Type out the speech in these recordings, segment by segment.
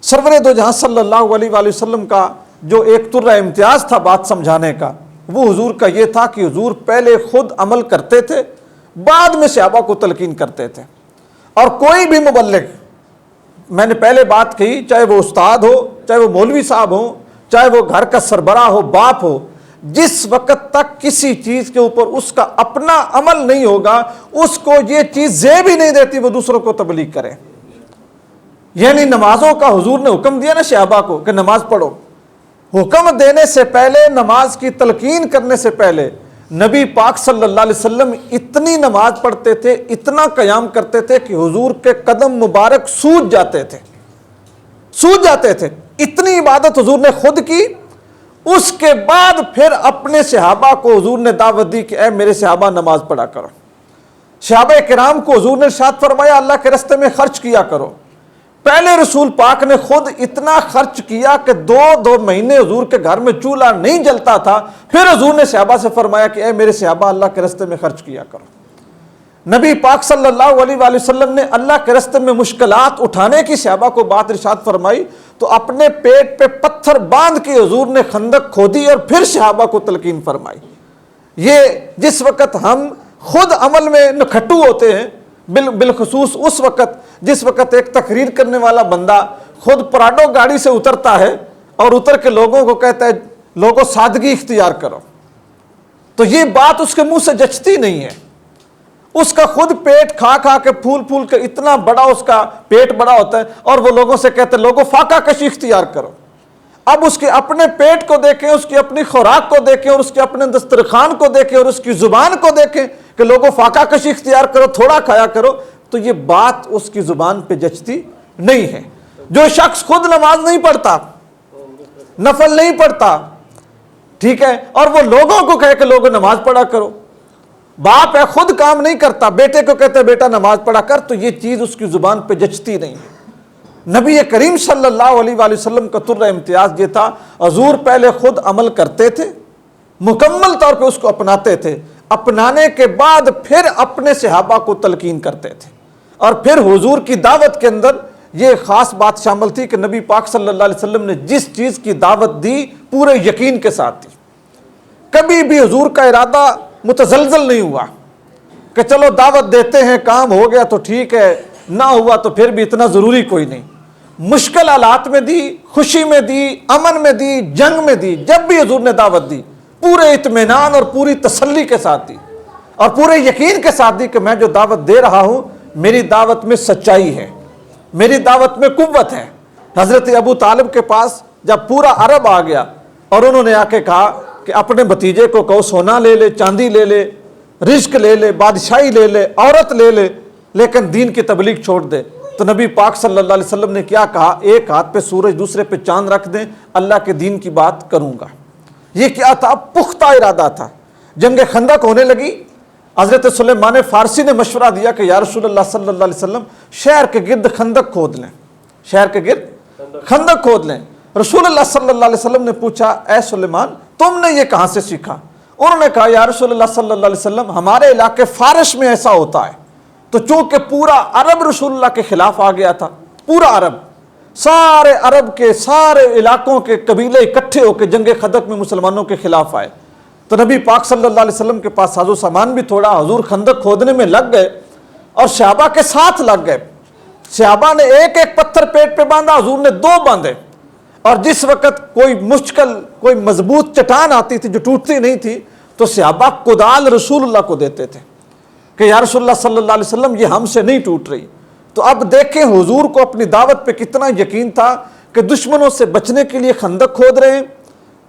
سرور دو جہاں صلی اللہ علیہ وآلہ وسلم کا جو ایک طرح امتیاز تھا بات سمجھانے کا، وہ حضور کا یہ تھا کہ حضور پہلے خود عمل کرتے تھے، بعد میں صحابہ کو تلقین کرتے تھے۔ اور کوئی بھی مبلغ، میں نے پہلے بات کہی، چاہے وہ استاد ہو، چاہے وہ مولوی صاحب ہو، چاہے وہ گھر کا سربراہ ہو، باپ ہو، جس وقت تک کسی چیز کے اوپر اس کا اپنا عمل نہیں ہوگا، اس کو یہ چیز زیب ہی نہیں دیتی وہ دوسروں کو تبلیغ کرے۔ یعنی نمازوں کا حضور نے حکم دیا نا صحابہ کو کہ نماز پڑھو، حکم دینے سے پہلے، نماز کی تلقین کرنے سے پہلے نبی پاک صلی اللہ علیہ وسلم اتنی نماز پڑھتے تھے، اتنا قیام کرتے تھے کہ حضور کے قدم مبارک سوج جاتے تھے۔ اتنی عبادت حضور نے خود کی۔ اس کے بعد پھر اپنے صحابہ کو حضور نے دعوت دی کہ اے میرے صحابہ نماز پڑھا کرو۔ صحابہ کرام کو حضور نے ارشاد فرمایا اللہ کے راستے میں خرچ کیا کرو۔ پہلے رسول پاک نے خود اتنا خرچ کیا کہ دو مہینے حضور کے گھر میں چولہا نہیں جلتا تھا، پھر حضور نے صحابہ سے فرمایا کہ اے میرے صحابہ اللہ کے راستے میں خرچ کیا کرو۔ نبی پاک صلی اللہ علیہ وآلہ وسلم نے اللہ کے راستے میں مشکلات اٹھانے کی صحابہ کو بات ارشاد فرمائی تو اپنے پیٹ پہ پتھر باندھ کے حضور نے خندق کھودی اور پھر صحابہ کو تلقین فرمائی۔ یہ جس وقت ہم خود عمل میں نکھٹو ہوتے ہیں، بالخصوص اس وقت جس وقت ایک تقریر کرنے والا بندہ خود پراڈو گاڑی سے اترتا ہے اور اتر کے لوگوں کو کہتا ہے لوگوں سادگی اختیار کرو، تو یہ بات اس کے منہ سے جچتی نہیں ہے۔ اس کا خود پیٹ کھا کھا کے پھول کے اتنا بڑا اس کا پیٹ بڑا ہوتا ہے اور وہ لوگوں سے کہتے ہیں لوگوں فاقہ کشی اختیار کرو۔ اب اس کے اپنے پیٹ کو دیکھیں، اس کی اپنی خوراک کو دیکھیں اور اس کے اپنے دسترخوان کو دیکھیں اور اس کی زبان کو دیکھیں کہ لوگوں فاقہ کشی اختیار کرو، تھوڑا کھایا کرو، تو یہ بات اس کی زبان پہ جچتی نہیں ہے۔ جو شخص خود نماز نہیں پڑھتا، نفل نہیں پڑھتا، ٹھیک ہے، اور وہ لوگوں کو کہے کہ لوگوں نماز پڑھا کرو، باپ ہے خود کام نہیں کرتا، بیٹے کو کہتے بیٹا نماز پڑھا کر، تو یہ چیز اس کی زبان پہ جچتی نہیں ہے۔ نبی کریم صلی اللہ علیہ وآلہ وسلم کا طرز امتیاز یہ تھا، حضور پہلے خود عمل کرتے تھے، مکمل طور پہ اس کو اپناتے تھے، اپنانے کے بعد پھر اپنے صحابہ کو تلقین کرتے تھے۔ اور پھر حضور کی دعوت کے اندر یہ خاص بات شامل تھی کہ نبی پاک صلی اللہ علیہ وسلم نے جس چیز کی دعوت دی پورے یقین کے ساتھ دی۔ کبھی بھی حضور کا ارادہ متزلزل نہیں ہوا کہ چلو دعوت دیتے ہیں، کام ہو گیا تو ٹھیک ہے، نہ ہوا تو پھر بھی اتنا ضروری کوئی نہیں۔ مشکل حالات میں دی، خوشی میں دی، امن میں دی، جنگ میں دی، جب بھی حضور نے دعوت دی پورے اطمینان اور پوری تسلی کے ساتھ دی اور پورے یقین کے ساتھ دی کہ میں جو دعوت دے رہا ہوں میری دعوت میں سچائی ہے، میری دعوت میں قوت ہے۔ حضرت ابو طالب کے پاس جب پورا عرب آ گیا اور انہوں نے آ کے کہا کہ اپنے بھتیجے کو کہو سونا لے لے، چاندی لے لے، رزق لے لے، بادشاہی لے لے، عورت لے لے، لیکن دین کی تبلیغ چھوڑ دے، تو نبی پاک صلی اللہ علیہ وسلم نے کیا کہا؟ ایک ہاتھ پہ سورج دوسرے پہ چاند رکھ دیں، اللہ کے دین کی بات کروں گا۔ یہ کیا تھا؟ پختہ ارادہ تھا۔ جنگ خندق ہونے لگی، حضرت سلیمان فارسی نے مشورہ دیا کہ یا رسول اللہ صلی اللہ علیہ وسلم شہر کے گرد خندق کھود لیں، شہر کے گرد خندق کھود لیں۔ رسول اللہ صلی اللہ علیہ وسلم نے پوچھا اے سلیمان تم نے یہ کہاں سے سیکھا؟ انہوں نے کہا یا رسول اللہ صلی اللہ علیہ وسلم ہمارے علاقے فارس میں ایسا ہوتا ہے۔ تو چونکہ پورا عرب رسول اللہ کے خلاف آ گیا تھا، پورا عرب، سارے عرب کے سارے علاقوں کے قبیلے اکٹھے ہو کے جنگ خندق میں مسلمانوں کے خلاف آئے، تو نبی پاک صلی اللہ علیہ وسلم کے پاس ساز و سامان بھی تھوڑا، حضور خندق کھودنے میں لگ گئے اور صحابہ کے ساتھ لگ گئے۔ صحابہ نے ایک ایک پتھر پیٹ پہ باندھا، حضور نے 2 باندھے، اور جس وقت کوئی مشکل کوئی مضبوط چٹان آتی تھی جو ٹوٹتی نہیں تھی تو صحابہ کدال رسول اللہ کو دیتے تھے کہ یا رسول اللہ صلی اللہ علیہ وسلم یہ ہم سے نہیں ٹوٹ رہی۔ تو اب دیکھیں حضور کو اپنی دعوت پہ کتنا یقین تھا کہ دشمنوں سے بچنے کے لیے خندق کھود رہے ہیں،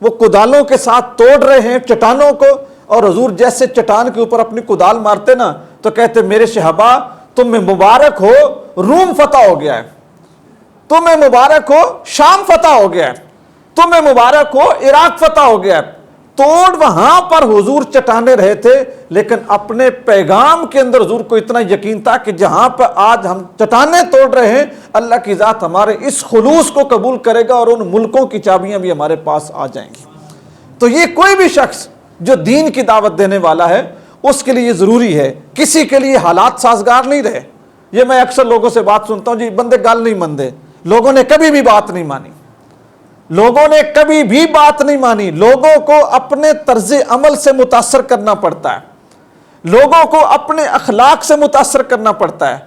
وہ کدالوں کے ساتھ توڑ رہے ہیں چٹانوں کو، اور حضور جیسے چٹان کے اوپر اپنی کدال مارتے نا تو کہتے میرے صحابہ تمہیں مبارک ہو روم فتح ہو گیا ہے، تمہیں مبارک ہو شام فتح ہو گیا ہے، تمہیں مبارک ہو عراق فتح ہو گیا ہے۔ توڑ وہاں پر حضور چٹانے رہے تھے، لیکن اپنے پیغام کے اندر حضور کو اتنا یقین تھا کہ جہاں پر آج ہم چٹانیں توڑ رہے ہیں اللہ کی ذات ہمارے اس خلوص کو قبول کرے گا اور ان ملکوں کی چابیاں بھی ہمارے پاس آ جائیں گی۔ تو یہ کوئی بھی شخص جو دین کی دعوت دینے والا ہے اس کے لیے یہ ضروری ہے، کسی کے لیے حالات سازگار نہیں رہے۔ یہ میں اکثر لوگوں سے بات سنتا ہوں جی بندے گل نہیں مندے، لوگوں نے کبھی بھی بات نہیں مانی، لوگوں نے کبھی بھی بات نہیں مانی۔ لوگوں کو اپنے طرز عمل سے متاثر کرنا پڑتا ہے، لوگوں کو اپنے اخلاق سے متاثر کرنا پڑتا ہے،